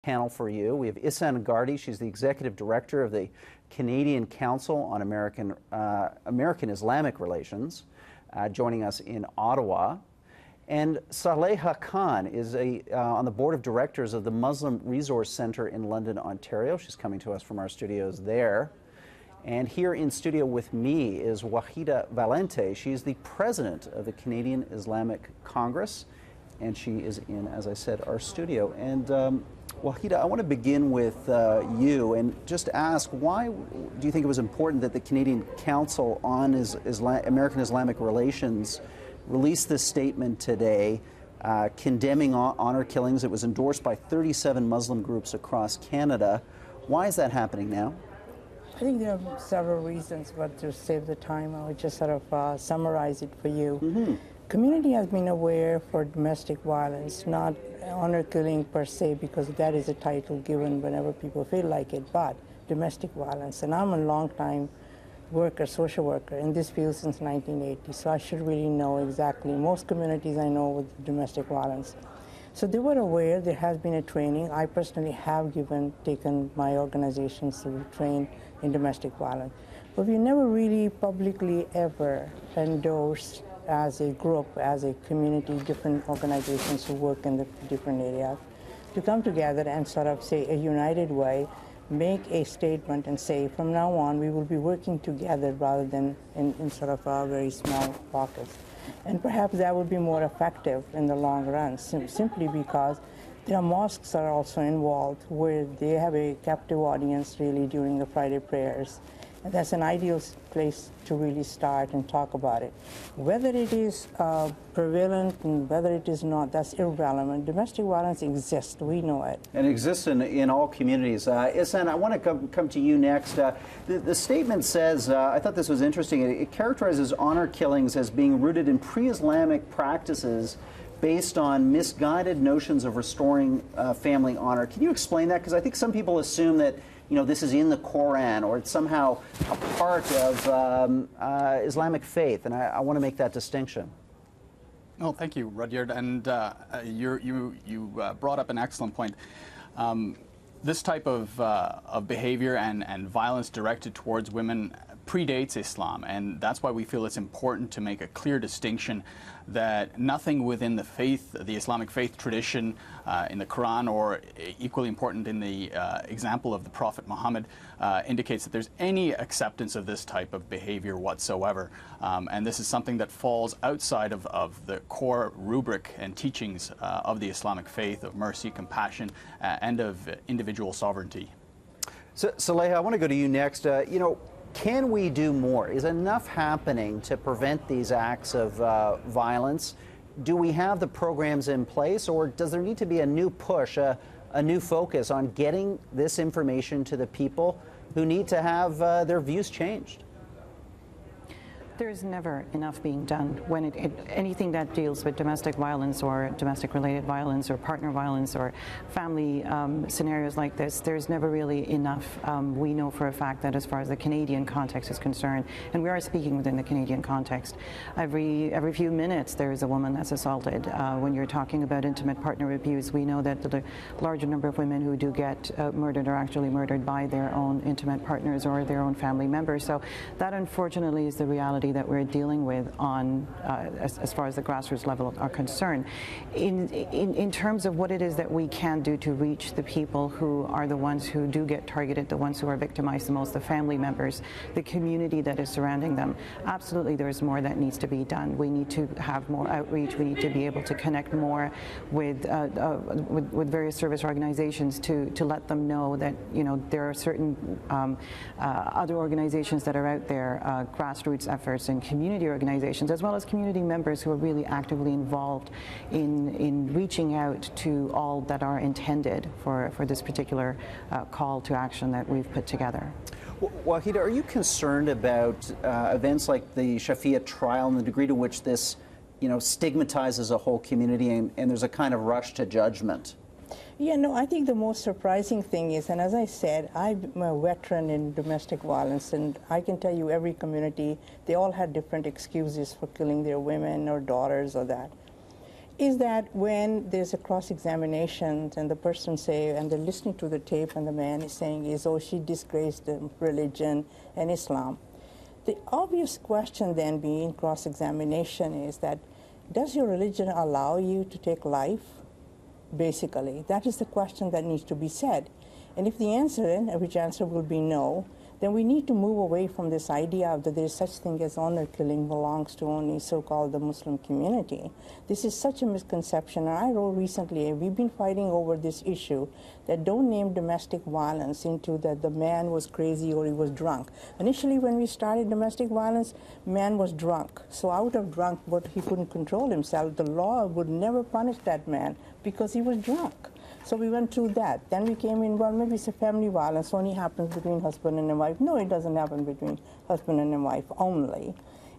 panel for you. We have Ihsaan Gardee. She's the executive director of the Canadian Council on American Islamic Relations, joining us in Ottawa. And Saleha Khan is on the board of directors of the Muslim Resource Centre in London, Ontario. She's coming to us from our studios there. And here in studio with me is Wahida Valiante. She's the president of the Canadian Islamic Congress, and she is in, as I said, our studio. And Wahida, I want to begin with you and just ask, why do you think it was important that the Canadian Council on American Islamic Relations released this statement today condemning honor killings? It was endorsed by 37 Muslim groups across Canada. Why is that happening now? I think there are several reasons, but to save the time, I would just sort of summarize it for you. Mm-hmm. Community has been aware for domestic violence, not honor killing per se, because that is a title given whenever people feel like it, but domestic violence. And I'm a long-time worker, social worker in this field since 1980, so I should really know exactly. Most communities I know with domestic violence. So they were aware there has been a training. I personally have taken my organizations to train in domestic violence. But we never really publicly ever endorsed as a group, as a community, different organizations who work in the different areas, to come together and sort of say a united way, make a statement and say, from now on, we will be working together rather than in sort of a very small pockets. And perhaps that would be more effective in the long run, simply because there are mosques that are also involved where they have a captive audience really during the Friday prayers. And that's an ideal place to really start and talk about it. Whether it is prevalent and whether it is not, that's irrelevant. Domestic violence exists, we know it. And it exists in all communities. Ihsaan, I want to come to you next. The statement says, I thought this was interesting, it characterizes honor killings as being rooted in pre-Islamic practices based on misguided notions of restoring family honor. Can you explain that? Because I think some people assume that this is in the Quran or it's somehow a part of Islamic faith, and I want to make that distinction. Oh, thank you, Rudyard, and you brought up an excellent point. This type of behavior and violence directed towards women predates Islam, and that's why we feel it's important to make a clear distinction that nothing within the faith, the Islamic faith tradition, in the Quran, or equally important in the example of the Prophet Muhammad, indicates that there's any acceptance of this type of behavior whatsoever. And this is something that falls outside of the core rubric and teachings of the Islamic faith of mercy, compassion, and of individual sovereignty. So, Saleha, I want to go to you next. Can we do more? Is enough happening to prevent these acts of violence? Do we have the programs in place, or does there need to be a new push, a new focus on getting this information to the people who need to have their views changed? There's never enough being done when anything that deals with domestic violence or domestic-related violence or partner violence or family scenarios like this. There's never really enough. We know for a fact that as far as the Canadian context is concerned, and we are speaking within the Canadian context, every few minutes there is a woman that's assaulted. When you're talking about intimate partner abuse, we know that the larger number of women who do get murdered are actually murdered by their own intimate partners or their own family members. So that, unfortunately, is the reality that we're dealing with on as far as the grassroots level are concerned. In terms of what it is that we can do to reach the people who are the ones who do get targeted, the ones who are victimized the most, the family members, the community that is surrounding them, absolutely there's more that needs to be done. We need to have more outreach. We need to be able to connect more with various service organizations to let them know that there are certain other organizations that are out there, grassroots efforts and community organizations, as well as community members who are really actively involved in reaching out to all that are intended for this particular call to action that we've put together. Wahida, are you concerned about events like the Shafia trial and the degree to which this stigmatizes a whole community and there's a kind of rush to judgment? Yeah, no, I think the most surprising thing is, and as I said, I'm a veteran in domestic violence, and I can tell you every community, they all had different excuses for killing their women or daughters or that. is that when there's a cross-examination and the person say, and they're listening to the tape and the man is saying is, oh, she disgraced the religion and Islam. The obvious question then being cross-examination is that, does your religion allow you to take life? Basically, that is the question that needs to be said. And if the answer, which answer will be no, then we need to move away from this idea that there is such thing as honor killing belongs to only so-called the Muslim community. This is such a misconception. And I wrote recently, we've been fighting over this issue that don't name domestic violence into that the man was crazy or he was drunk. Initially, when we started domestic violence, man was drunk. So out of drunk, but he couldn't control himself, the law would never punish that man because he was drunk. So we went through that. Then we came in, well, maybe it's a family violence, only happens between husband and a wife. No, it doesn't happen between husband and a wife only.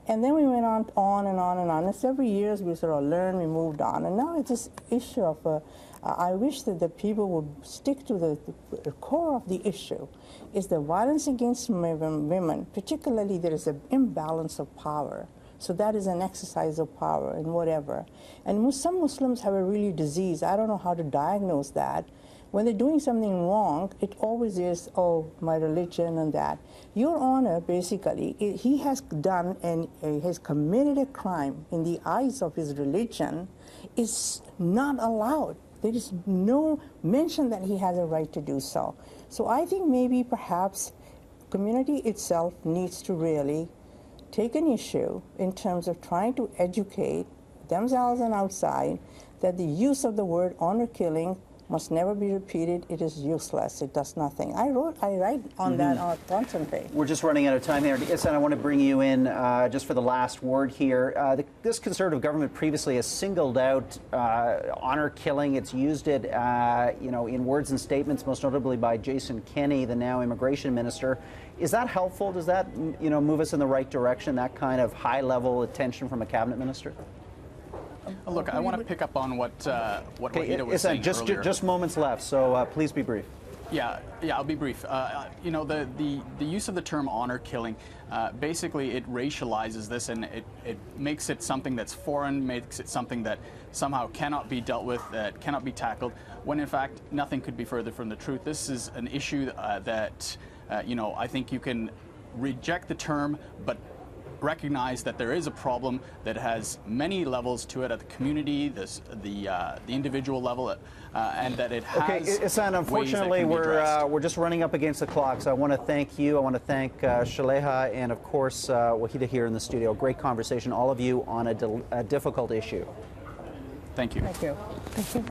And then we went on and on and on. And every years we sort of learned, we moved on. And now it's this issue of, I wish that the people would stick to the core of the issue, is the violence against women, particularly there is an imbalance of power. So that is an exercise of power and whatever. And some Muslims have a really disease. I don't know how to diagnose that. When they're doing something wrong, it always is, oh, my religion and that. Your Honor, basically, he has done and has committed a crime in the eyes of his religion is not allowed. There is no mention that he has a right to do so. So I think maybe perhaps community itself needs to really take an issue in terms of trying to educate themselves and outside that the use of the word honor killing must never be repeated. It is useless. It does nothing. I write on that constantly. We're just running out of time here. Ihsaan, I want to bring you in just for the last word here. This conservative government previously has singled out honor killing. It's used it, in words and statements, most notably by Jason Kenney, the now immigration minister. Is that helpful? Does that, move us in the right direction? That kind of high-level attention from a cabinet minister? Look, I want to pick up on what Wahida was saying earlier. Just moments left, so please be brief. Yeah, I'll be brief. The use of the term honor killing, basically it racializes this and it makes it something that's foreign, makes it something that somehow cannot be dealt with, that cannot be tackled, when in fact nothing could be further from the truth. This is an issue that, I think you can reject the term, but recognize that there is a problem that has many levels to it at the community, the individual level, and that it has. Okay, Ihsaan, unfortunately, we're just running up against the clock. So I want to thank you. I want to thank Saleha and, of course, Wahida here in the studio. Great conversation, all of you, on a difficult issue. Thank you. Thank you. Thank you.